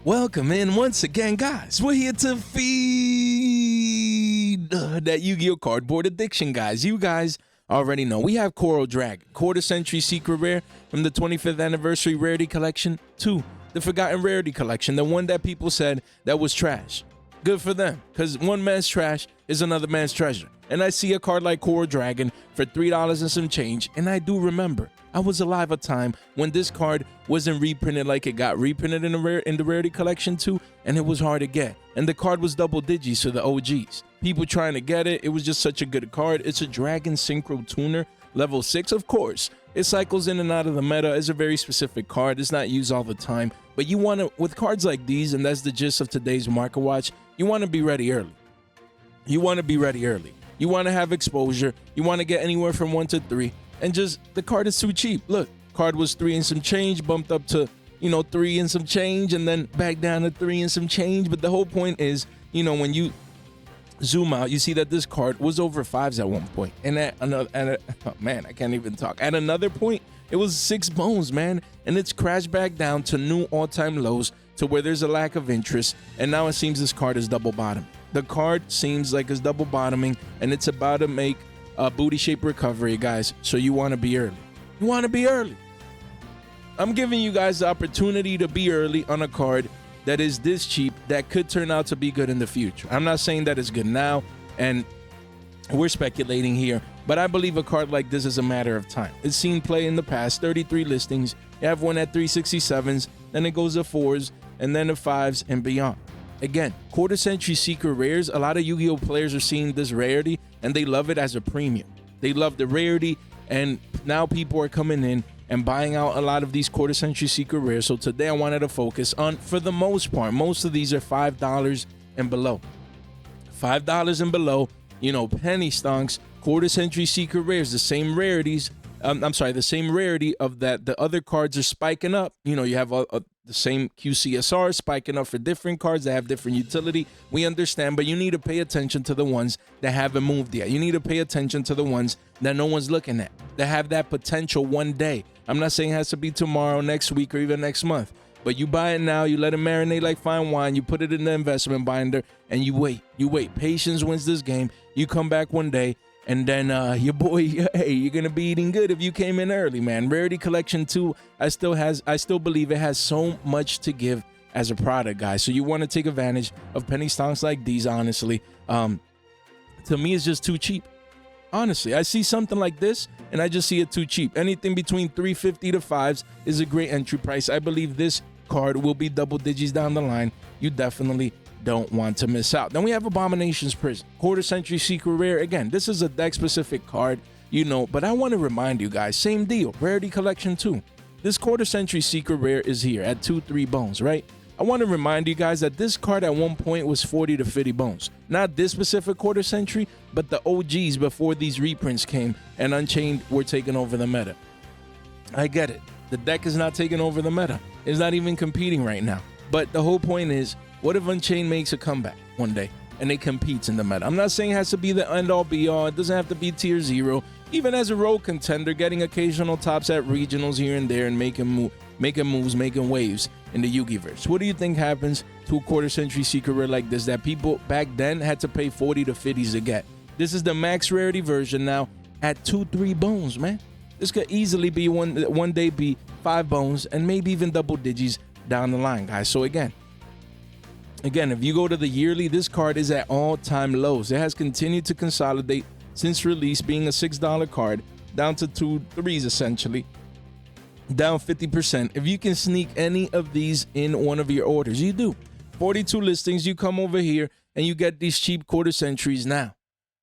Welcome in once again, guys. We're here to feed that Yu-Gi-Oh cardboard addiction, guys. You guys already know we have Coral Dragon, quarter century secret rare from the 25th anniversary rarity collection to the forgotten rarity collection, the one that people said that was trash. Good for them, because one man's trash is another man's treasure. And I see a card like Coral Dragon for $3 and some change, and I do remember I was alive a time when this card wasn't reprinted like it got reprinted in the rarity collection too, and it was hard to get. And the card was double digits for the OGs. People trying to get it, it was just such a good card. It's a Dragon Synchro Tuner, level 6, of course. It cycles in and out of the meta. It's a very specific card. It's not used all the time, but you want to, with cards like these, and that's the gist of today's Market Watch, you want to be ready early. You want to be ready early. You want to have exposure. You want to get anywhere from 1 to 3. And just, the card is too cheap. Look, card was 3 and some change, bumped up to, 3 and some change, and then back down to 3 and some change. But the whole point is, when you zoom out, you see that this card was over 5s at one point. And at another, oh man, I can't even talk. At another point, it was 6 bones, man. And it's crashed back down to new all-time lows to where there's a lack of interest. And now it seems this card is double bottom. The card seems like it's double bottoming, and it's about to make a booty shape recovery, guys. So you want to be early. You want to be early. I'm giving you guys the opportunity to be early on a card that is this cheap that could turn out to be good in the future. I'm not saying that it's good now, and we're speculating here, but I believe a card like this is a matter of time. It's seen play in the past, 33 listings. You have one at 367s, then it goes to 4s, and then to 5s and beyond. Again, quarter century secret rares, a lot of Yu-Gi-Oh players are seeing this rarity and they love it as a premium. They love the rarity, and now people are coming in and buying out a lot of these quarter century secret rares. So today I wanted to focus on, for the most part, most of these are $5 and below. $5 and below, penny stonks, quarter century secret rares, the same rarities. The same rarity of that. The other cards are spiking up. You have the same QCSR spiking up for different cards that have different utility. We understand, but you need to pay attention to the ones that haven't moved yet. You need to pay attention to the ones that no one's looking at, that have that potential one day. I'm not saying it has to be tomorrow, next week, or even next month, but you buy it now, you let it marinate like fine wine, you put it in the investment binder, and you wait. Patience wins this game. You come back one day, and then your boy, hey, you're gonna be eating good if you came in early, man. Rarity Collection 2, I still believe it has so much to give as a product, guys. So you want to take advantage of penny stocks like these, honestly. To me, it's just too cheap. Honestly, I see something like this, and I just see it too cheap. Anything between $3.50 to $5 is a great entry price. I believe this card will be double digits down the line. You definitely don't want to miss out. Then we have Abomination's Prison, quarter century secret rare. Again, this is a deck specific card, but I want to remind you guys, same deal, rarity collection 2. This quarter century secret rare is here at 2-3 bones, right? I want to remind you guys that this card at one point was 40 to 50 bones. Not this specific quarter century, but the OGs before these reprints came and Unchained were taking over the meta. I get it. The deck is not taking over the meta. It's not even competing right now. But the whole point is, what if Unchained makes a comeback one day and it competes in the meta? I'm not saying it has to be the end-all be-all. It doesn't have to be tier 0. Even as a road contender, getting occasional tops at regionals here and there and making moves, making waves in the Yu-Gi-Verse. What do you think happens to a quarter century secret rare like this that people back then had to pay 40 to 50s to get? This is the max rarity version now at 2-3 bones, man. This could easily be one day be 5 bones and maybe even double digits down the line, guys. So again, if you go to the yearly, this card is at all-time lows. It has continued to consolidate since release, being a $6 card, down to 2-3s essentially, down 50%. If you can sneak any of these in one of your orders, you do. 42 listings, you come over here and you get these cheap quarter centuries now.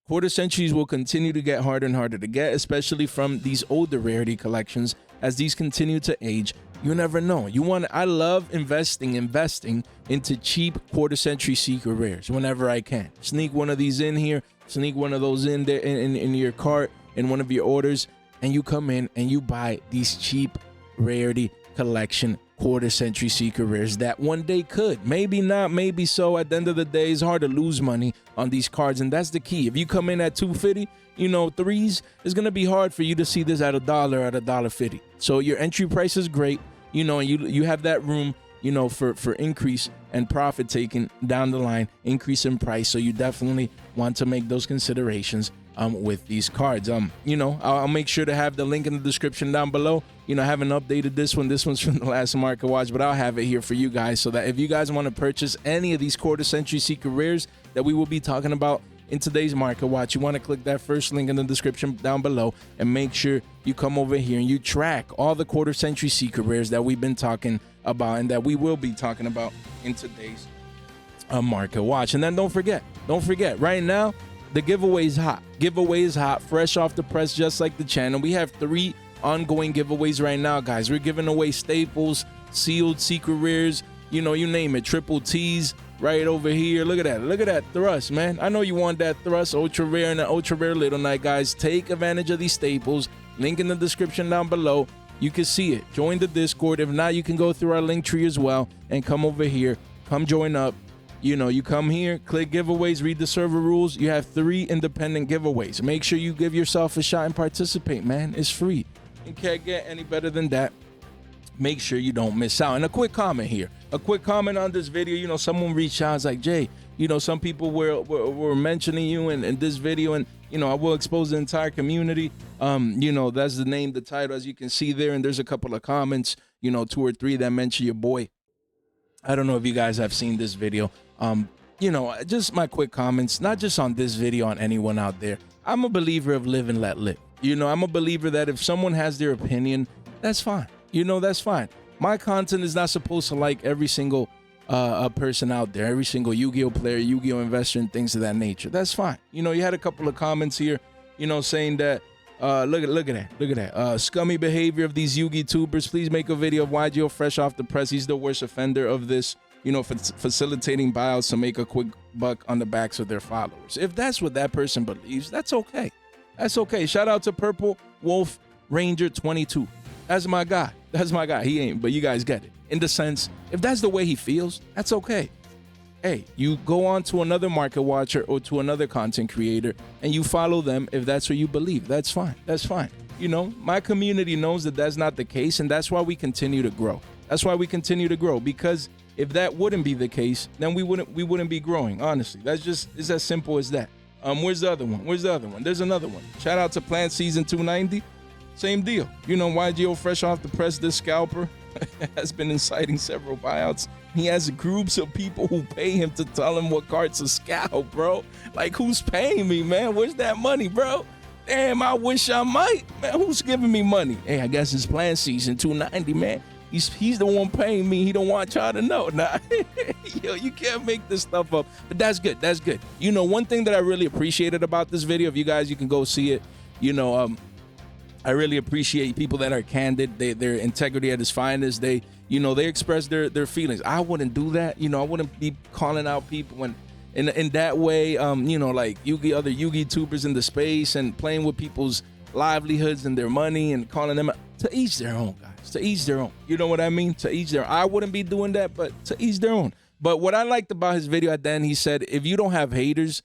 Quarter centuries will continue to get harder and harder to get, especially from these older rarity collections as these continue to age. You never know. I love investing into cheap quarter century secret rares whenever I can. Sneak one of these in here, sneak one of those in there in your cart, in one of your orders, and you come in and you buy these cheap rarity collection quarter century secret rares that one day could, maybe not, maybe so. At the end of the day, it's hard to lose money on these cards, and that's the key. If you come in at $2.50, 3s, it's gonna be hard for you to see this at $1 at $1.50. So your entry price is great. You have that room you know, for increase and profit taking down the line, increase in price. So you definitely want to make those considerations with these cards. You know, I'll make sure to have the link in the description down below. You know, I haven't updated this one. This one's from the last Market Watch, but I'll have it here for you guys so that if you guys want to purchase any of these quarter century secret rares that we will be talking about in today's Market Watch, you want to click that first link in the description down below and make sure you come over here and you track all the quarter century secret rares that we've been talking about and that we will be talking about in today's Market Watch. And then don't forget, right now, the giveaway is hot. Giveaway is hot, fresh off the press, just like the channel. We have 3 ongoing giveaways right now, guys. We're giving away staples, sealed secret rares, you know, you name it, triple T's right over here. Look at that thrust, man. I know you want that thrust, ultra rare and an ultra rare little knight, guys. Take advantage of these staples. Link in the description down below. You can see it. Join the Discord. If not, you can go through our link tree as well and come over here. Come join up. You know, you come here, click giveaways, read the server rules. You have 3 independent giveaways. Make sure you give yourself a shot and participate, man. It's free. You can't get any better than that. Make sure you don't miss out. And a quick comment here. A quick comment on this video. You know, someone reached out and was like, Jay, you know, some people were mentioning you in this video, and, you know, I will expose the entire community. You know, that's the name, the title, as you can see there. And there's a couple of comments, you know, 2 or 3 that mention your boy. I don't know if you guys have seen this video. You know, just my quick comments, not just on this video, on anyone out there. I'm a believer of live and let live. You know, I'm a believer that if someone has their opinion, that's fine. You know, that's fine. My content is not supposed to like every single person out there, every single Yu-Gi-Oh player, Yu-Gi-Oh investor, and things of that nature. That's fine. You know, you had a couple of comments here, you know, saying that, look at that. Scummy behavior of these Yu-Gi tubers. Please make a video of Yugioh fresh off the press. He's the worst offender of this, you know, for facilitating buyouts to make a quick buck on the backs of their followers. If that's what that person believes, that's okay. That's okay. Shout out to Purple Wolf Ranger 22. That's my guy. That's my guy. He ain't, but you guys get it. In the sense, if that's the way he feels, that's okay. Hey, you go on to another market watcher or to another content creator and you follow them if that's what you believe. That's fine. That's fine. You know, my community knows that that's not the case, and that's why we continue to grow. That's why we continue to grow, because if that wouldn't be the case, then we wouldn't be growing, honestly. That's just, it's as simple as that. Where's the other one? Where's the other one? There's another one. Shout out to Plant Season 290. Same deal. You know, Yugioh fresh off the press, this scalper has been inciting several buyouts. He has groups of people who pay him to tell him what cards to scalp, bro. Like, who's paying me, man? Where's that money, bro? Damn, I wish I might. Man, who's giving me money? Hey, I guess it's Plant Season 290, man. He's the one paying me. He don't want y'all to know. Nah, yo, you can't make this stuff up. But that's good. That's good. You know, one thing that I really appreciated about this video, if you guys, you can go see it. You know, I really appreciate people that are candid. Their integrity at its finest. They, you know, they express their feelings. I wouldn't do that. You know, I wouldn't be calling out people when in that way. You know, like other Yu-Gi tubers in the space and playing with people's livelihoods and their money and calling them out. To each their own, guys. To each their own. You know what I mean? To each their own. I wouldn't be doing that, but to each their own. But what I liked about his video at the end, he said, if you don't have haters,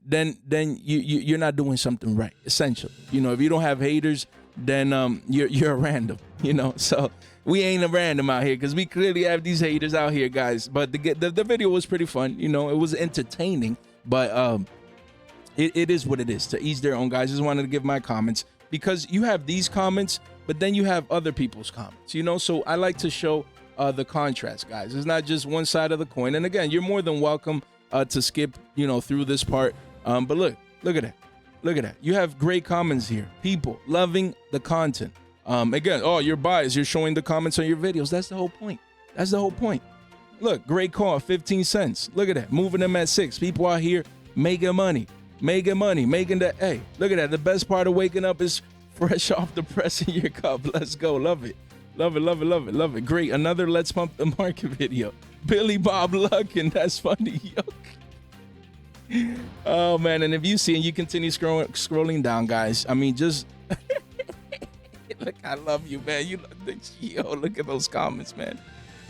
then you're not doing something right. Essentially, you know, if you don't have haters, then you're a random. You know, so we ain't a random out here, because we clearly have these haters out here, guys. But the video was pretty fun. You know, it was entertaining, but it is what it is. To each their own, guys. Just wanted to give my comments, because you have these comments, but then you have other people's comments, you know? So I like to show the contrast, guys. It's not just one side of the coin. And again, you're more than welcome to skip, you know, through this part. But look at that. Look at that. You have great comments here. People loving the content. Again, oh, you're biased. You're showing the comments on your videos. That's the whole point. That's the whole point. Look, great call, 15 cents. Look at that. Moving them at 6. People out here making money. Making that. Hey, look at that. The best part of waking up is fresh off the press in your cup. Let's go. Love it. Love it, love it, love it, love it. Great. Another Let's Pump the Market video. Billy Bob Luck, and that's funny. Yo. Oh, man. And if you see, and you continue scrolling down, guys, I mean, just look, I love you, man. You look at those comments, man.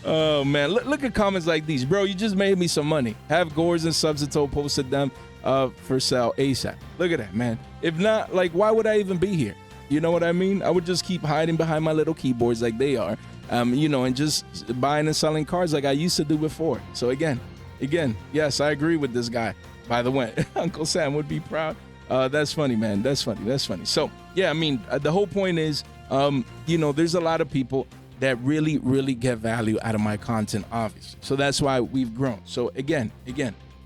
Oh, man. Look at comments like these. Bro, you just made me some money. Have Gores and Substitute posted them for sale ASAP. Look at that, man. If not, like, why would I even be here? You know what I mean? I would just keep hiding behind my little keyboards like they are you know, and just buying and selling cards like I used to do before. So again, yes, I agree with this guy. By the way, Uncle Sam would be proud. That's funny, man. That's funny. So yeah, I mean, the whole point is, you know, there's a lot of people that really get value out of my content, obviously. So that's why we've grown. So again,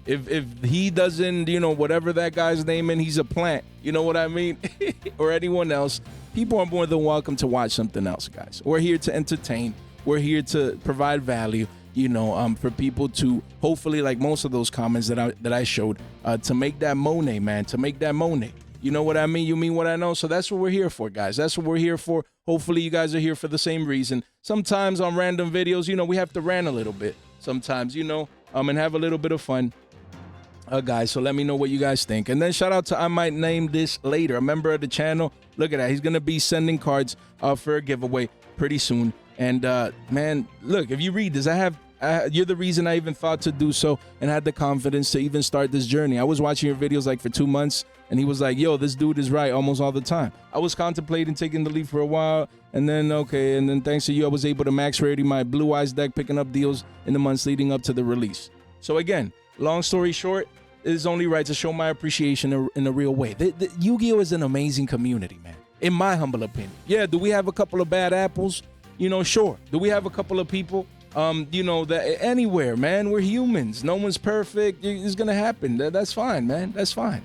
if he doesn't, you know, whatever that guy's name, and he's a plant, you know what I mean, or anyone else, people are more than welcome to watch something else, guys. We're here to entertain. We're here to provide value, you know, for people to hopefully, like most of those comments that I showed, to make that money, man, to make that money. You know what I mean? You mean what I know? So that's what we're here for, guys. That's what we're here for. Hopefully you guys are here for the same reason. Sometimes on random videos, you know, we have to rant a little bit sometimes, you know, and have a little bit of fun. Guys, so let me know what you guys think. And then shout out to, I might name this later, a member of the channel. Look at that. He's going to be sending cards for a giveaway pretty soon. And man, look, if you read this, you're the reason I even thought to do so and had the confidence to even start this journey. I was watching your videos like for 2 months, and he was like, yo, this dude is right almost all the time. I was contemplating taking the lead for a while, and then thanks to you, I was able to max rarity my Blue Eyes deck, picking up deals in the months leading up to the release. So again, long story short, it is only right to show my appreciation in a real way. The Yu-Gi-Oh is an amazing community, man, in my humble opinion. Yeah, do we have a couple of bad apples? You know, sure. Do we have a couple of people, you know, that anywhere, man? We're humans. No one's perfect. It's going to happen. That's fine, man. That's fine.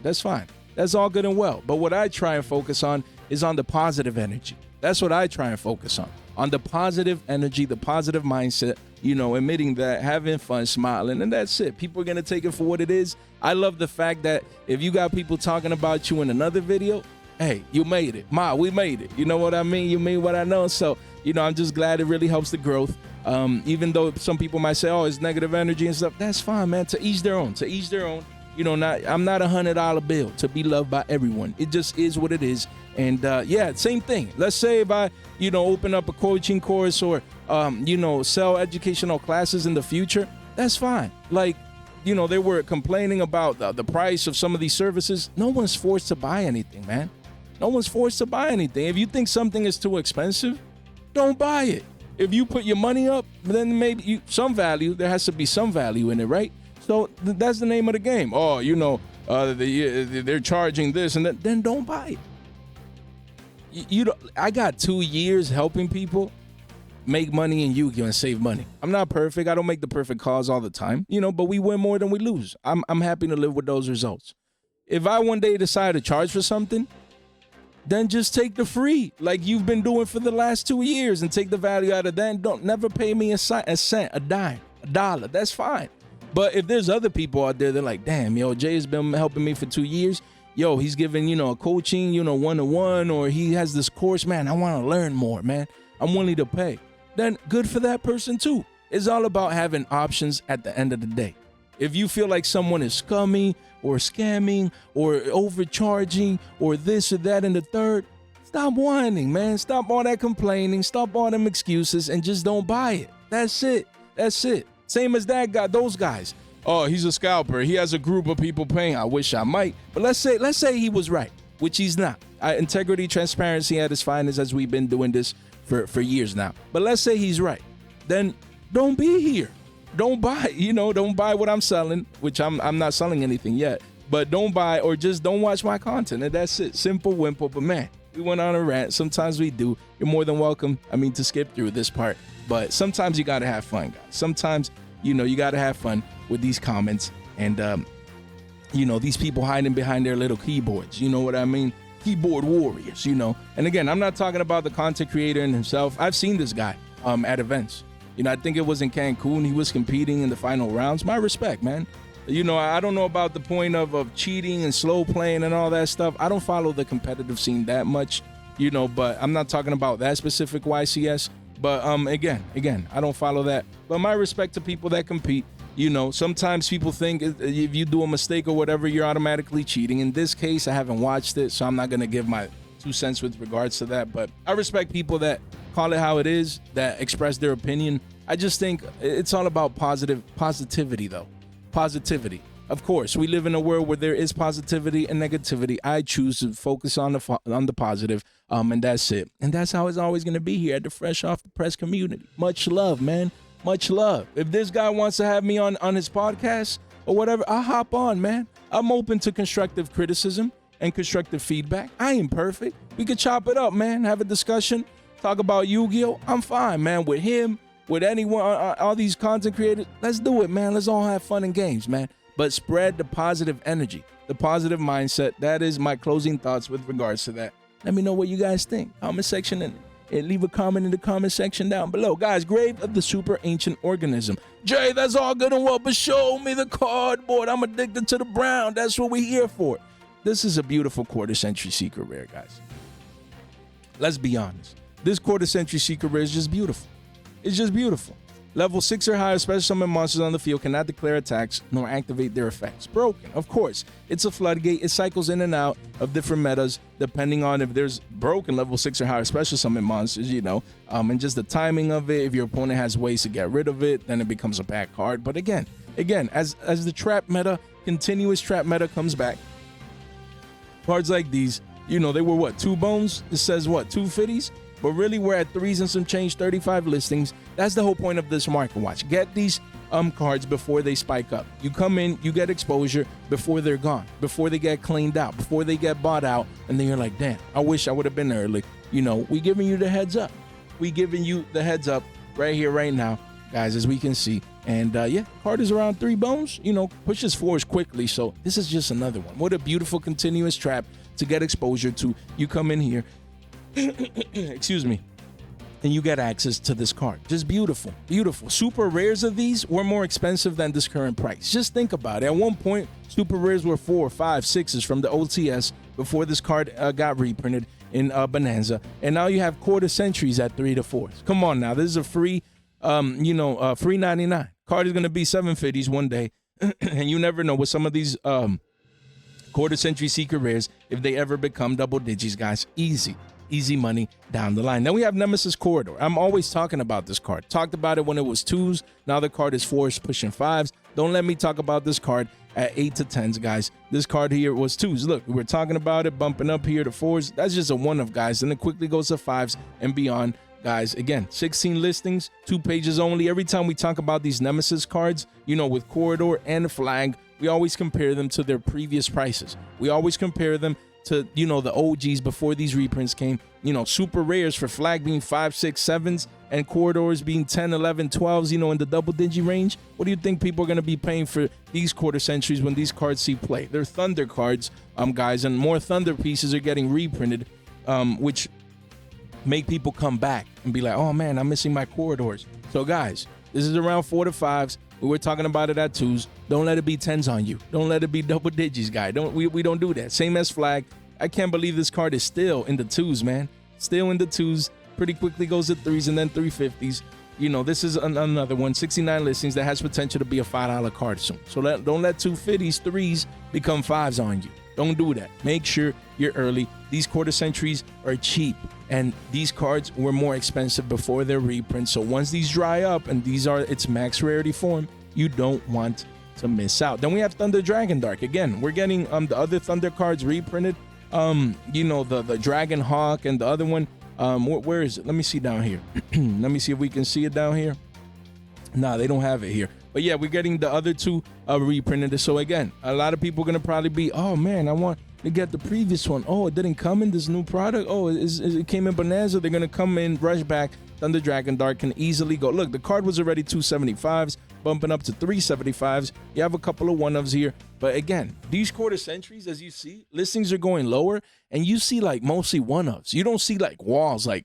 That's all good and well. But what I try and focus on is on the positive energy. That's what I try and focus on the positive energy, the positive mindset, you know, admitting that, having fun, smiling, and that's it. People are going to take it for what it is. I love the fact that if you got people talking about you in another video, hey, you made it. We made it. You know what I mean? You mean what I know. So, you know, I'm just glad it really helps the growth. Even though some people might say, oh, it's negative energy and stuff, that's fine, man. To each their own. You know, I'm not $100 bill to be loved by everyone. It just is what it is. And yeah, same thing. Let's say if I, you know, open up a coaching course or, you know, sell educational classes in the future, that's fine. Like, you know, they were complaining about the price of some of these services. No one's forced to buy anything, man. No one's forced to buy anything. If you think something is too expensive, don't buy it. If you put your money up, then maybe some value, there has to be some value in it, right? So that's the name of the game. Oh, you know, they're charging this and that. Then don't buy it. I got 2 years helping people make money in Yu-Gi-Oh and save money. I'm not perfect. I don't make the perfect calls all the time, you know, but we win more than we lose. I'm happy to live with those results. If I one day decide to charge for something, then just take the free like you've been doing for the last 2 years and take the value out of that. And don't never pay me a cent, a dime, a dollar. That's fine. But if there's other people out there, they're like, damn, yo, Jay has been helping me for 2 years. Yo, he's giving, you know, a coaching, you know, one-to-one, or he has this course, man, I want to learn more, man. I'm willing to pay. Then good for that person too. It's all about having options at the end of the day. If you feel like someone is scummy or scamming or overcharging or this or that and the third, stop whining, man. Stop all that complaining. Stop all them excuses and just don't buy it. That's it. Same as that guy, those guys. Oh, he's a scalper. He has a group of people paying. I wish I might. But let's say he was right, which he's not. Integrity, transparency at its finest, as we've been doing this for years now. But let's say he's right. Then don't be here. Don't buy, don't buy what I'm selling, which I'm not selling anything yet. But don't buy or just don't watch my content. And that's it. Simple, wimple. But man, we went on a rant. Sometimes we do. You're more than welcome, to skip through this part. But sometimes you got to have fun, guys. Sometimes, you got to have fun with these comments. And, these people hiding behind their little keyboards. You know what I mean? Keyboard warriors, And again, I'm not talking about the content creator and himself. I've seen this guy at events. I think it was in Cancun. He was competing in the final rounds. My respect, man. I don't know about the point of cheating and slow playing and all that stuff. I don't follow the competitive scene that much, but I'm not talking about that specific YCS. But again, I don't follow that. But my respect to people that compete. Sometimes people think if you do a mistake or whatever, you're automatically cheating. In this case, I haven't watched it, so I'm not going to give my 2 cents with regards to that. But I respect people that call it how it is, that express their opinion. I just think it's all about positivity, though. Positivity. Of course, we live in a world where there is positivity and negativity. I choose to focus on the positive, and that's it. And that's how it's always going to be here at the Fresh Off the Press community. Much love, man. Much love. If this guy wants to have me on his podcast or whatever, I'll hop on, man. I'm open to constructive criticism and constructive feedback. I ain't perfect. We could chop it up, man. Have a discussion. Talk about Yu-Gi-Oh. I'm fine, man. With him, with anyone, all these content creators. Let's do it, man. Let's all have fun and games, man. But spread the positive energy, the positive mindset. That is my closing thoughts with regards to that. Let me know what you guys think. Comment section and leave a comment in the comment section down below. Guys, Grave of the Super Ancient Organism. Jay, that's all good and well, but show me the cardboard. I'm addicted to the brown. That's what we're here for. This is a beautiful quarter-century secret rare, guys. Let's be honest. This quarter-century secret rare is just beautiful. It's just beautiful. Level 6 or higher special summon monsters on the field cannot declare attacks nor activate their effects. Broken, of course. It's a floodgate. It cycles in and out of different metas depending on if there's broken level 6 or higher special summon monsters, you know, and just the timing of it. If your opponent has ways to get rid of it, then it becomes a bad card. But again, as the trap meta, continuous trap meta comes back, cards like these, you know, they were what, 2 bones? It says what, 2 fitties? But really, we're at 3s and some change, 35 listings. That's the whole point of this market watch. Get these cards before they spike up. You come in, you get exposure before they're gone, before they get cleaned out, before they get bought out, and then you're like, damn, I wish I would have been early. You know, we giving you the heads up. We giving you the heads up right here, right now, guys, as we can see. And yeah, card is around 3 bones, you know, pushes 4s quickly. So this is just another one. What a beautiful continuous trap to get exposure to. You come in here, excuse me, and you get access to this card. Just beautiful, beautiful. Super rares of these were more expensive than this current price. Just think about it. At one point, super rares were 4, 5, 6s from the OTS before this card got reprinted in Bonanza. And now you have quarter centuries at 3 to 4s. Come on now, this is a free, free 99. Card is going to be 750s one day. And you never know with some of these quarter century secret rares, if they ever become double digits, guys. Easy money down the line. Then we have Nemesis Corridor. I'm always talking about this card. Talked about it when it was 2s. Now the card is 4s, pushing 5s. Don't let me talk about this card at 8 to 10s, guys. This card here was 2s. Look, we were talking about it, bumping up here to 4s. That's just a one of, guys. Then it quickly goes to 5s and beyond, guys. Again, 16 listings, 2 pages only. Every time we talk about these Nemesis cards, you know, with Corridor and Flag, we always compare them to their previous prices. We always compare them to, you know, the OGs before these reprints came. You know, super rares for Flag being 5, 6, 7s and Corridors being 10, 11, 12s, you know, in the double digi range. What do you think people are going to be paying for these quarter centuries when these cards see play? They're Thunder cards, guys, and more Thunder pieces are getting reprinted, which make people come back and be like, oh man, I'm missing my Corridors. So guys, this is around 4 to 5s. We were talking about it at 2s. Don't let it be 10s on you. Don't let it be double digits, guy. We don't do that. Same as Flag. I can't believe this card is still in the 2s, man. Still in the 2s. Pretty quickly goes to 3s and then 350s. You know, this is another one. 69 listings that has potential to be a $5 card soon. So don't let 250s, 3s become 5s on you. Don't do that. Make sure you're early. These quarter centuries are cheap, and these cards were more expensive before their reprint. So once these dry up and these are its max rarity form, you don't want to miss out. Then we have Thunder Dragon Dark. Again, we're getting the other Thunder cards reprinted. You know, the Dragon Hawk and the other one. Where is it? Let me see down here. Let me see if we can see it down here. Nah, they don't have it here. But yeah, we're getting the other 2 reprinted. So again, a lot of people are going to probably be, oh man, I want to get the previous one. Oh, it didn't come in this new product. Oh, it came in Bonanza. They're going to come in, rush back. Thunder Dragon Dark can easily go. Look, the card was already 275s, bumping up to 375s. You have a couple of one-ofs here. But again, these quarter centuries, as you see, listings are going lower, and you see like mostly one-ofs. You don't see like walls, like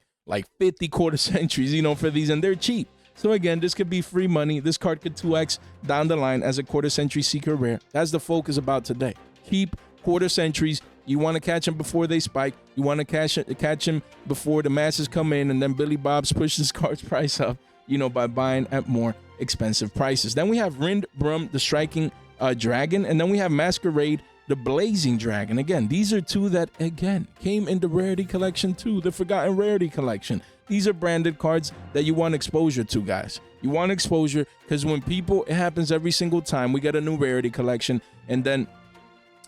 50 quarter centuries, you know, for these, and they're cheap. So again, this could be free money. This card could 2x down the line as a quarter century secret rare. That's the focus about today. Keep quarter centuries. You want to catch them before they spike. You want to catch them before the masses come in, and then Billy Bob's push this card's price up, you know, by buying at more expensive prices. Then we have Rind Brum, the Striking Dragon, and then we have Masquerade, the Blazing Dragon. Again, these are 2 that, again, came in the Rarity Collection too, the Forgotten Rarity Collection. These are branded cards that you want exposure to, guys. You want exposure because when people, it happens every single time. We get a new rarity collection, and then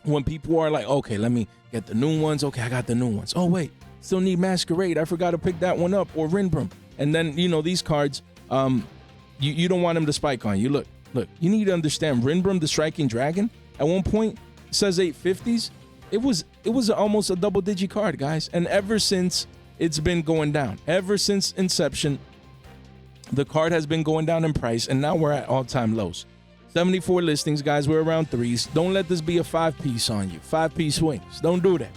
when people are like, okay, let me get the new ones. Okay, I got the new ones. Oh, wait, still need Masquerade. I forgot to pick that one up, or Rinbrum. And then, you know, these cards, you don't want them to spike on you. Look, you need to understand, Rinbrum, the Striking Dragon, at one point, it says 850s. It was almost a double-digit card, guys. And ever since, it's been going down. Ever since inception, the card has been going down in price, and now we're at all-time lows. 74 listings, guys. We're around 3s. Don't let this be a 5-piece on you. 5-piece swings. Don't do that.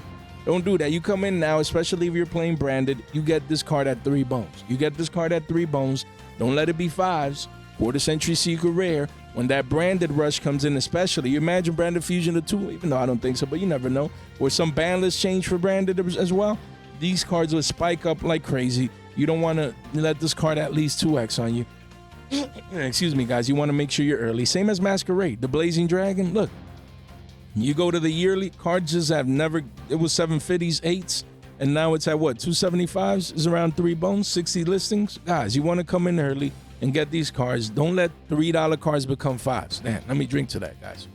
Don't do that. You come in now, especially if you're playing branded, you get this card at 3 bones. You get this card at 3 bones. Don't let it be 5s. Quarter Century Secret Rare. When that branded rush comes in, especially, you imagine branded fusion to 2, even though I don't think so, but you never know. Or some banless change for branded as well. These cards will spike up like crazy. You don't want to let this card at least 2x on you. Excuse me, guys. You want to make sure you're early. Same as Masquerade. The Blazing Dragon. Look, you go to the yearly, cards just have never, it was 750s, 8s, and now it's at what, 275s? Is around 3 bones, 60 listings. Guys, you want to come in early and get these cards. Don't let $3 cards become 5s. Damn, let me drink to that, guys.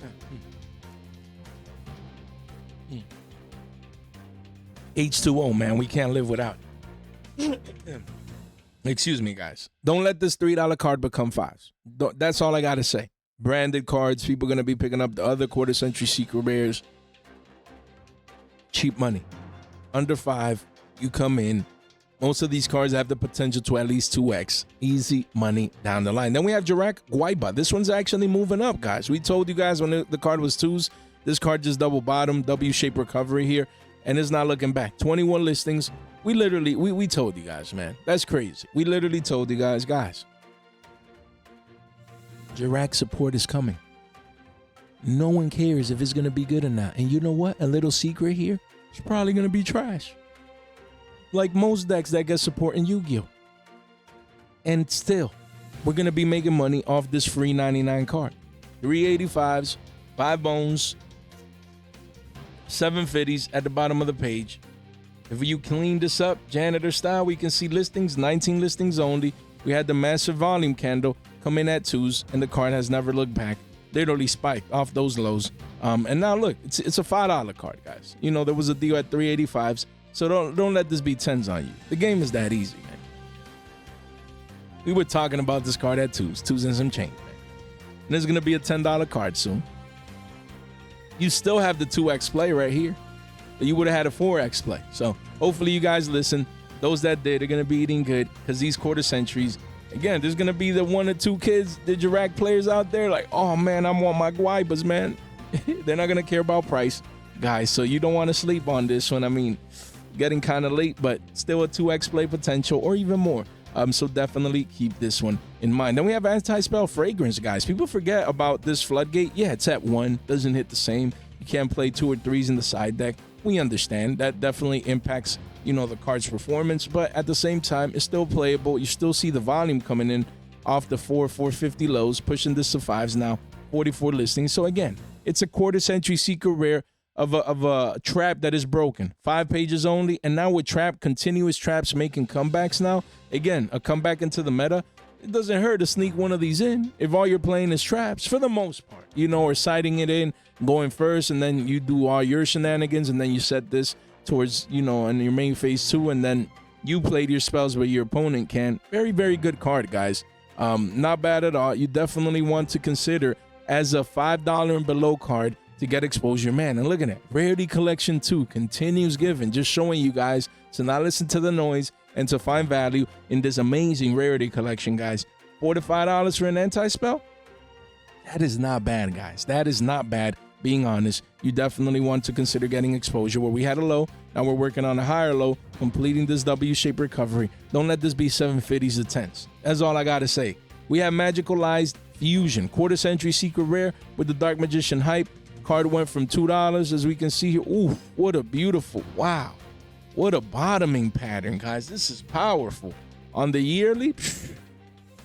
H2O, man. We can't live without it. Excuse me, guys. Don't let this $3 card become 5s. That's all I got to say. Branded cards, people going to be picking up the other Quarter Century Secret Rares. Cheap money. Under 5, you come in. Most of these cards have the potential to at least 2x. Easy money down the line. Then we have Jirak Guaiba. This one's actually moving up, guys. We told you guys when the card was 2s. This card just double bottom, W-shaped recovery here. And it's not looking back. 21 listings. We literally, we told you guys, man. That's crazy. We literally told you guys, Jirak support is coming. No one cares if it's going to be good or not. And you know what? A little secret here. It's probably going to be trash. Like most decks that get support in Yu-Gi-Oh! And still, we're going to be making money off this free 99 card. 385s, 5 bones, 750s at the bottom of the page. If you clean this up, janitor style, we can see listings, 19 listings only. We had the massive volume candle come in at 2s, and the card has never looked back. Literally spiked off those lows. And now look, it's a $5 card, guys. You know, there was a deal at 385s. So don't let this be 10s on you. The game is that easy, man. We were talking about this card at 2s and some change, man. And there's going to be a $10 card soon. You still have the 2x play right here. But you would have had a 4x play. So hopefully you guys listen. Those that did are going to be eating good because these quarter centuries, again, there's going to be the 1 or 2 kids, the Jirak players out there like, oh, man, I want my Guaibas, man. They're not going to care about price, guys. So you don't want to sleep on this one. I mean, getting kind of late, but still a 2x play potential or even more. So definitely keep this one in mind. Then we have Anti-Spell Fragrance, guys. People forget about this Floodgate. Yeah, it's at 1. Doesn't hit the same. You can't play 2 or 3s in the side deck. We understand. That definitely impacts, you know, the card's performance. But at the same time, it's still playable. You still see the volume coming in off the 450 lows, pushing this to 5s now. 44 listings. So again, it's a quarter century secret rare of a trap that is broken. 5 pages only, and now with continuous traps making comebacks now. Again, a comeback into the meta. It doesn't hurt to sneak one of these in if all you're playing is traps for the most part, you know, or siding it in, going first, and then you do all your shenanigans, and then you set this towards, you know, in your main phase 2, and then you played your spells where your opponent can. Very, very good card, guys. Not bad at all. You definitely want to consider as a $5 and below card to get exposure, man. And look at it, Rarity Collection 2 continues giving, just showing you guys to not listen to the noise and to find value in this amazing Rarity Collection, guys. $4 to $5 for an anti-spell? That is not bad, guys. That is not bad, being honest. You definitely want to consider getting exposure where we had a low. Now we're working on a higher low, completing this W-shaped recovery. Don't let this be 750s to 10s. That's all I got to say. We have Magicalized Fusion, quarter century secret rare with the Dark Magician hype. Card went from $2, as we can see here. Ooh, what a beautiful, wow. What a bottoming pattern, guys. This is powerful. On the yearly,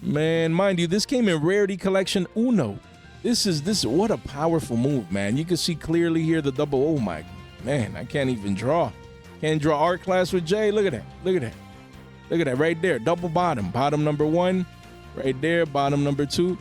man, mind you, this came in Rarity Collection Uno. This is what a powerful move, man. You can see clearly here the double. Oh my, man, I can't even draw. Can't draw art class with Jay. Look at that. Look at that. Look at that right there. Double bottom. Bottom number 1. right there, bottom number 2,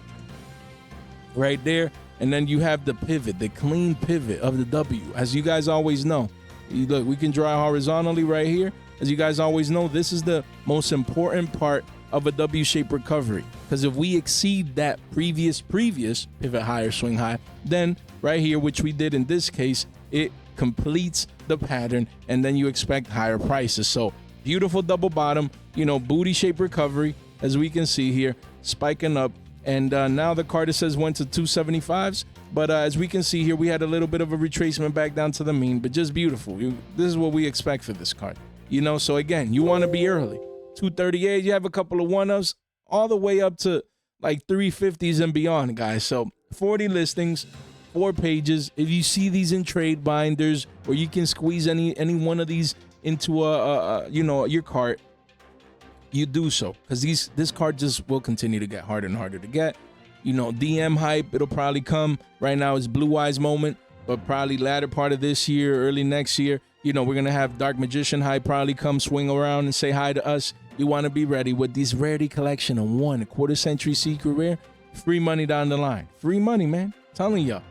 right there. And then you have the pivot, the clean pivot of the W. As you guys always know, look, we can draw horizontally right here. As you guys always know, this is the most important part of a W-shaped recovery. Because if we exceed that previous pivot high or swing high, then right here, which we did in this case, it completes the pattern, and then you expect higher prices. So beautiful double bottom, booty shaped recovery, as we can see here, spiking up. And now the card, it says went to 275s. But as we can see here, we had a little bit of a retracement back down to the mean, but just beautiful. This is what we expect for this card. So again, you want to be early. 238, you have a couple of one-ups all the way up to like 350s and beyond, guys. So 40 listings, 4 pages. If you see these in trade binders, or you can squeeze any one of these into your cart, you do so, because this card just will continue to get harder and harder to get. DM hype, it'll probably come. Right now it's Blue Eyes moment, but probably latter part of this year, early next year, we're gonna have Dark Magician hype probably come swing around and say hi to us. You want to be ready with this rarity collection of 1 quarter century secret rare. Free money down the line. Free money, man. Telling y'all.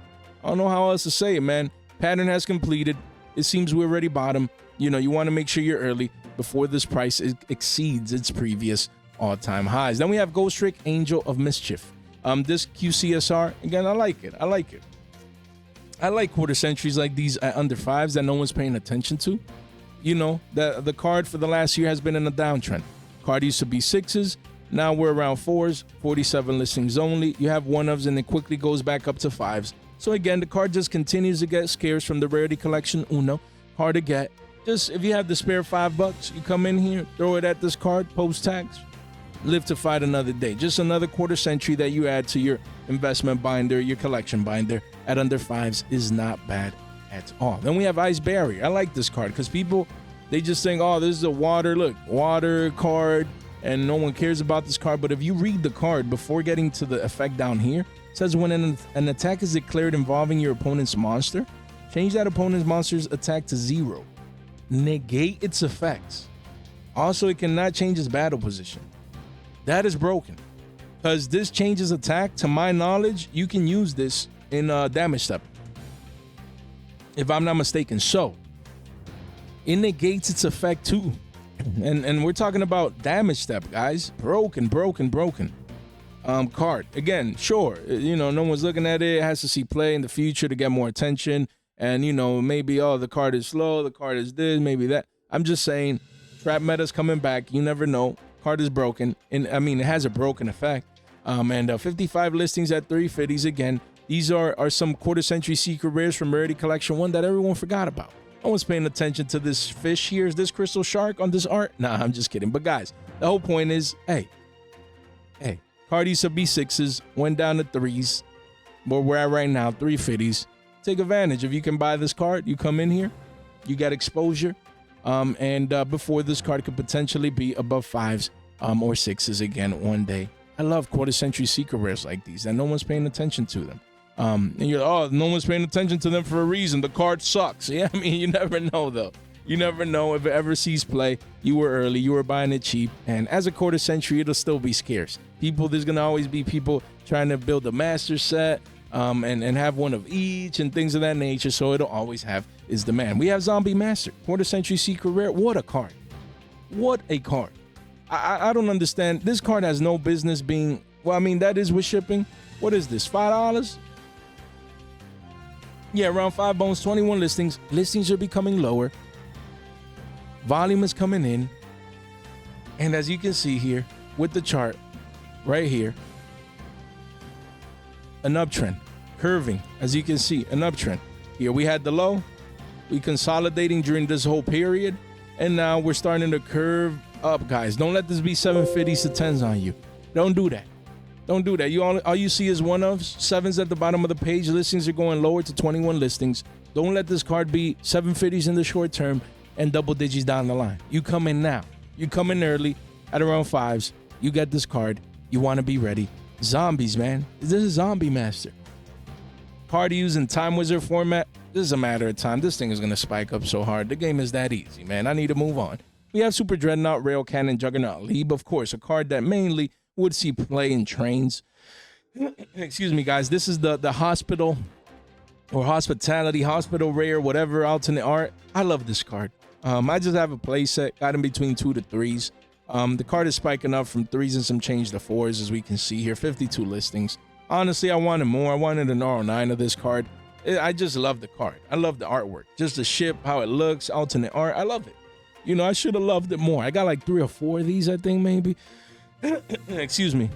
I don't know how else to say it, man. Pattern has completed. It seems we're already bottom. You want to make sure you're early before this price exceeds its previous all-time highs. Then we have Ghost Trick Angel of Mischief. This QCSR, again, I like it. I like quarter centuries like these at under 5s that no one's paying attention to. The card for the last year has been in a downtrend. Card used to be 6s. Now we're around 4s, 47 listings only. You have 1-ofs, and it quickly goes back up to 5s. So again, the card just continues to get scarce from the rarity collection Uno. Hard to get. Just if you have the spare $5, you come in here, throw it at this card, post tax, live to fight another day. Just another quarter century that you add to your investment binder, your collection binder at under 5s is not bad at all. Then we have Ice Barrier. I like this card because people, they just think, oh, this is a water card, and no one cares about this card. But if you read the card before getting to the effect down here, it says when an attack is declared involving your opponent's monster, change that opponent's monster's attack to 0. Negate its effects. Also, it cannot change its battle position. That is broken, because this changes attack. To my knowledge, you can use this in damage step, if I'm not mistaken. So it negates its effect too, and we're talking about damage step, guys. Broken card. Again, sure, no one's looking at it. It has to see play in the future to get more attention. And, maybe, the card is slow, the card is this, maybe that. I'm just saying, trap meta's coming back. You never know. Card is broken. And, it has a broken effect. And 55 listings at 350s. Again, these are some quarter century secret rares from Rarity Collection 1 that everyone forgot about. No one's paying attention to this fish here. Is this crystal shark on this art? Nah, I'm just kidding. But, guys, the whole point is, hey, card used to be 6s, went down to 3s. Where we're at right now, 350s. Take advantage. If you can buy this card, you come in here, you get exposure, and before this card could potentially be above 5s or 6s again one day. I love quarter century secret rares like these, and no one's paying attention to them. And you're like, oh, no one's paying attention to them for a reason. The card sucks. Yeah, you never know, though. You never know. If it ever sees play, you were early, you were buying it cheap, and as a quarter century, it'll still be scarce. There's going to always be people trying to build a master set, and have one of each and things of that nature, so it'll always have its demand. We have Zombie Master, quarter century secret rare. What a card. What a card. I don't understand. This card has no business being, that is with shipping. What is this, $5? Yeah, around 5 bones, 21 listings. Listings are becoming lower. Volume is coming in. And as you can see here with the chart right here, an uptrend, curving, as you can see, an uptrend. Here we had the low, we consolidating during this whole period, and now we're starting to curve up, guys. Don't let this be 750s to 10s on you. Don't do that. Don't do that. All you see is 1-ofs, 7s at the bottom of the page. Listings are going lower to 21 listings. Don't let this card be 750s in the short term and double digits down the line. You come in now. You come in early at around 5s. You get this card. You want to be ready. Zombies, man. This is Zombie Master. Card used in Time Wizard format. This is a matter of time. This thing is going to spike up so hard. The game is that easy, man. I need to move on. We have Super Dreadnought, Rail Cannon, Juggernaut Leap, of course, a card that mainly would see play in trains. Excuse me, guys. This is the hospital or hospitality, hospital rare, whatever, alternate art. I love this card. I just have a play set, got in between 2 to 3s. The card is spiking up from 3s and some change to 4s, as we can see here. 52 listings. Honestly, I wanted more. I wanted an R09 of this card. I just love the card. I love the artwork. Just the ship, how it looks, alternate art. I love it. You know, I should have loved it more. I got like 3 or 4 of these, I think, maybe. Excuse me.